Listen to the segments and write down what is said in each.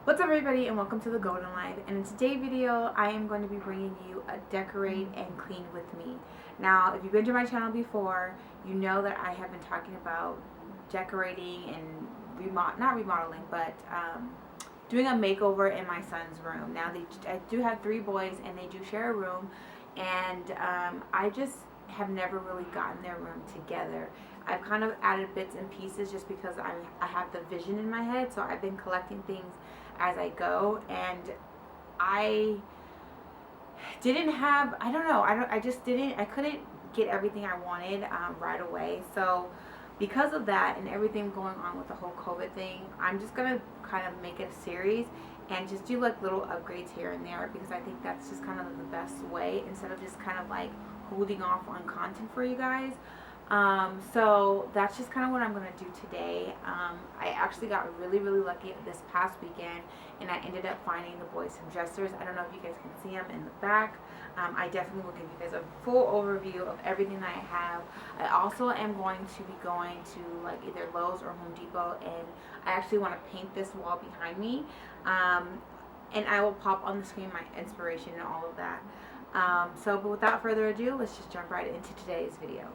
What's up everybody, and welcome to the Golden Life. And in today's video I am going to be bringing you a decorate and clean with me. Now if you've been to my channel before, you know that I have been talking about decorating and not remodeling, but doing a makeover in my son's room. Now I do have 3 boys and they do share a room, and I just have never really gotten their room together. I've kind of added bits and pieces just because I have the vision in my head, so I've been collecting things as I go, and I didn't have, I couldn't get everything I wanted right away. So because of that and everything going on with the whole COVID thing, I'm just gonna kind of make it a series and just do like little upgrades here and there, because I think that's just kind of the best way, instead of just kind of like holding off on content for you guys. So that's just kind of what I'm going to do today. I actually got really lucky this past weekend, and I ended up finding the boys some dressers. I don't know if you guys can see them in the back. I definitely will give you guys a full overview of everything that I have. I also am going to be going to like either Lowe's or Home Depot, and I actually want to paint this wall behind me. And I will pop on the screen my inspiration and all of that. But without further ado, let's just jump right into today's video.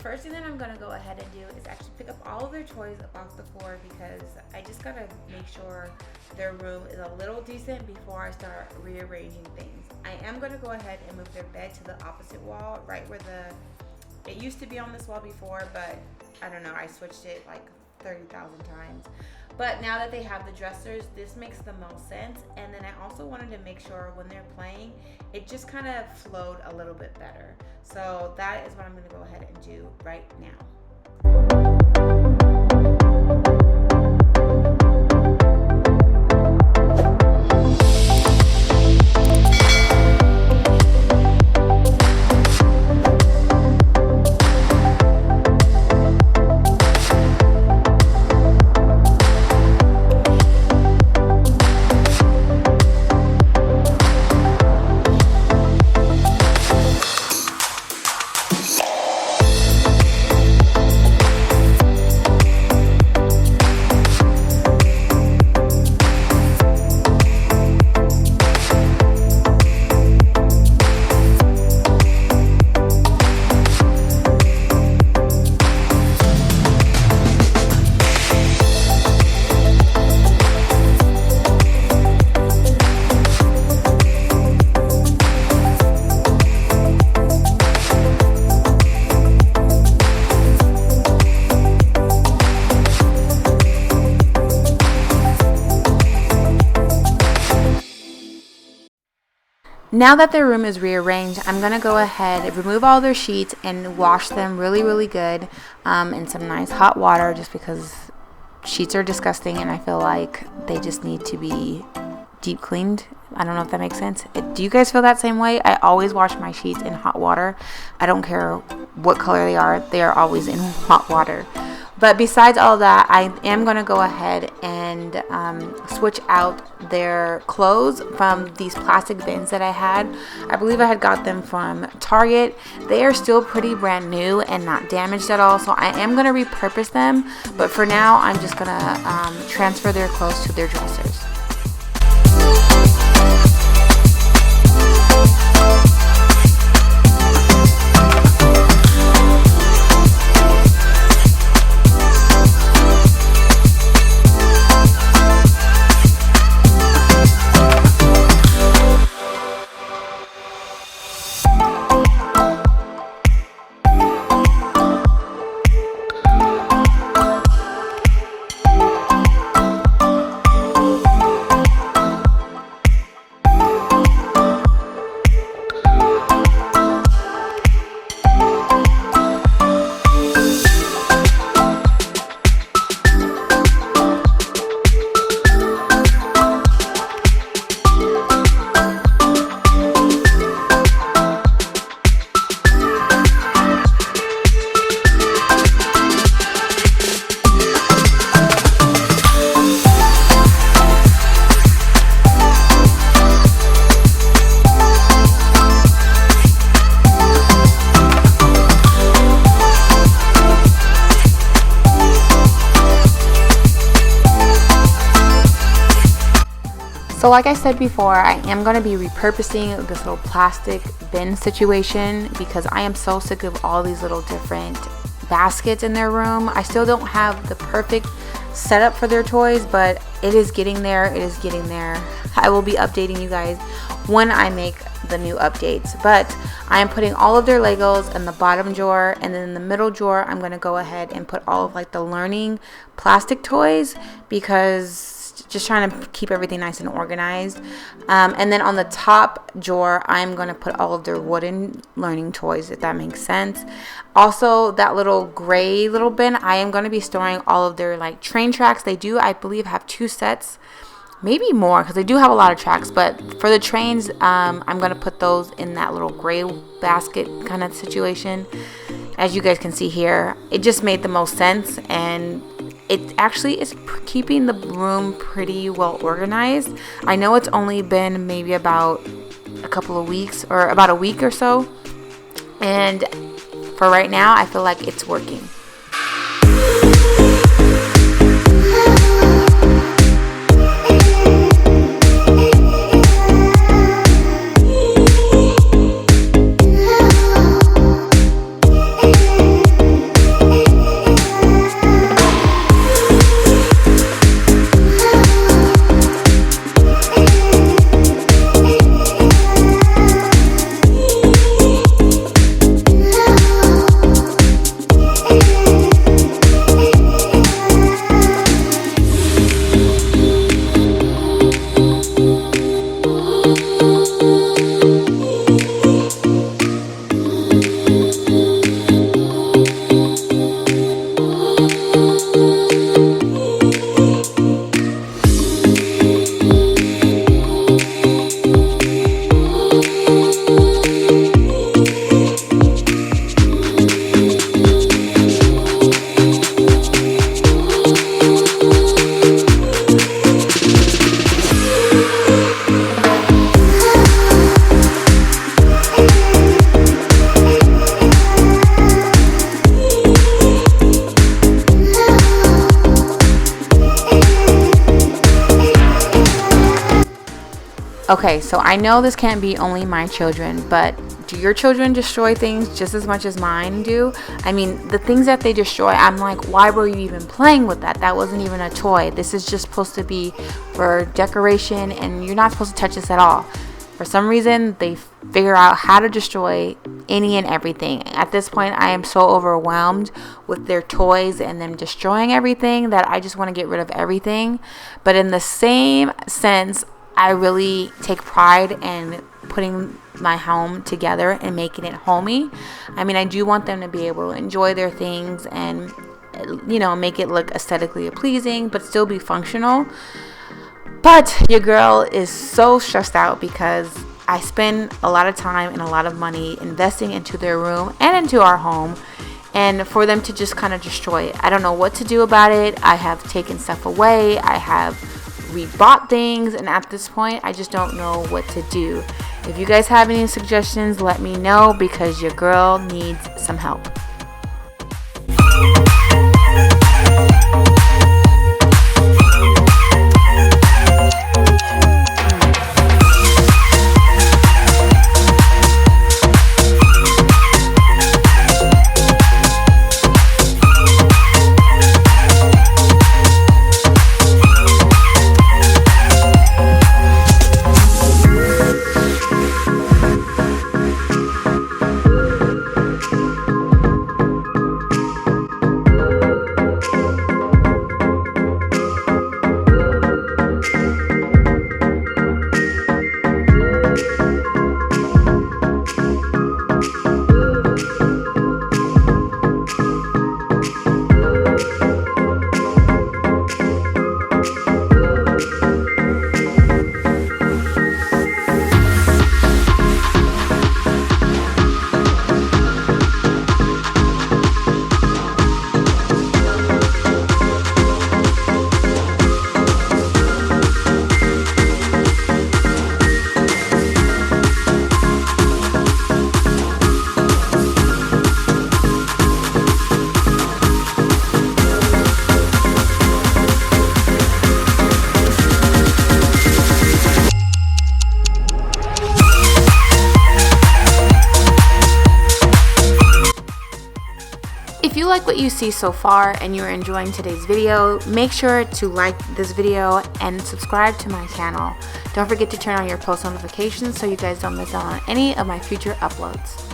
First thing that I'm gonna go ahead and do is actually pick up all of their toys off the floor, because I just gotta make sure their room is a little decent before I start rearranging things. I am gonna go ahead and move their bed to the opposite wall, right where it used to be on this wall before, but I don't know, I switched it like 30,000 times. But now that they have the dressers, this makes the most sense. And then I also wanted to make sure when they're playing, it just kind of flowed a little bit better. So that is what I'm going to go ahead and do right now. Now that their room is rearranged, I'm going to go ahead, remove all their sheets, and wash them really good in some nice hot water, just because sheets are disgusting and I feel like they just need to be deep cleaned. I don't know if that makes sense. Do you guys feel that same way? I always wash my sheets in hot water. I don't care what color they are always in hot water. But besides all that, I am going to go ahead and switch out their clothes from these plastic bins that I had. I believe I had got them from Target. They are still pretty brand new and not damaged at all, so I am going to repurpose them. But for now, I'm just going to transfer their clothes to their dressers. like I said before, I am going to be repurposing this little plastic bin situation because I am so sick of all these little different baskets in their room. I still don't have the perfect setup for their toys, but it is getting there. It is getting there. I will be updating you guys when I make the new updates, but I am putting all of their Legos in the bottom drawer, and then in the middle drawer I'm going to go ahead and put all of like the learning plastic toys, because just trying to keep everything nice and organized. And then on the top drawer I'm going to put all of their wooden learning toys, if that makes sense. Also, that little gray little bin, I am going to be storing all of their like train tracks. They do, I believe, have 2 sets, maybe more, because they do have a lot of tracks. But for the trains, I'm going to put those in that little gray basket kind of situation. As you guys can see here, it just made the most sense, and it actually is keeping the room pretty well organized. I know it's only been maybe about a couple of weeks, or about a week or so, and for right now I feel like it's working. Okay, so I know this can't be only my children, but do your children destroy things just as much as mine do? I mean, the things that they destroy, I'm like, why were you even playing with that? That wasn't even a toy. This is just supposed to be for decoration, and you're not supposed to touch this at all. For some reason, they figure out how to destroy any and everything. At this point, I am so overwhelmed with their toys and them destroying everything that I just want to get rid of everything. But in the same sense, I really take pride in putting my home together and making it homey. I mean, I do want them to be able to enjoy their things and, you know, make it look aesthetically pleasing, but still be functional. But your girl is so stressed out because I spend a lot of time and a lot of money investing into their room and into our home, and for them to just kind of destroy it, I don't know what to do about it. I have taken stuff away. I have rebought things, and at this point I just don't know what to do. If you guys have any suggestions, let me know, because your girl needs some help. you like what you see so far and you're enjoying today's video, make sure to like this video and subscribe to my channel. Don't forget to turn on your post notifications so you guys don't miss out on any of my future uploads.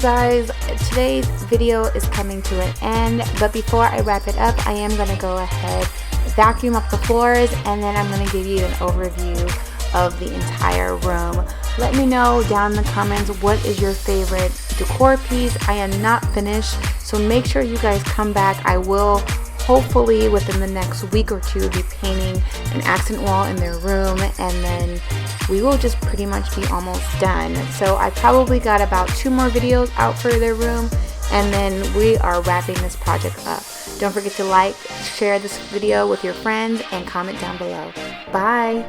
guys, today's video is coming to an end, but before I wrap it up, I am going to go ahead, vacuum up the floors, and then I'm going to give you an overview of the entire room. Let me know down in the comments what is your favorite decor piece. I am not finished, so make sure you guys come back. I will hopefully within the next week or two be painting an accent wall in their room, and then we will just pretty much be almost done. So I probably got about 2 more videos out for their room, and then we are wrapping this project up. Don't forget to like, share this video with your friends, and comment down below. Bye!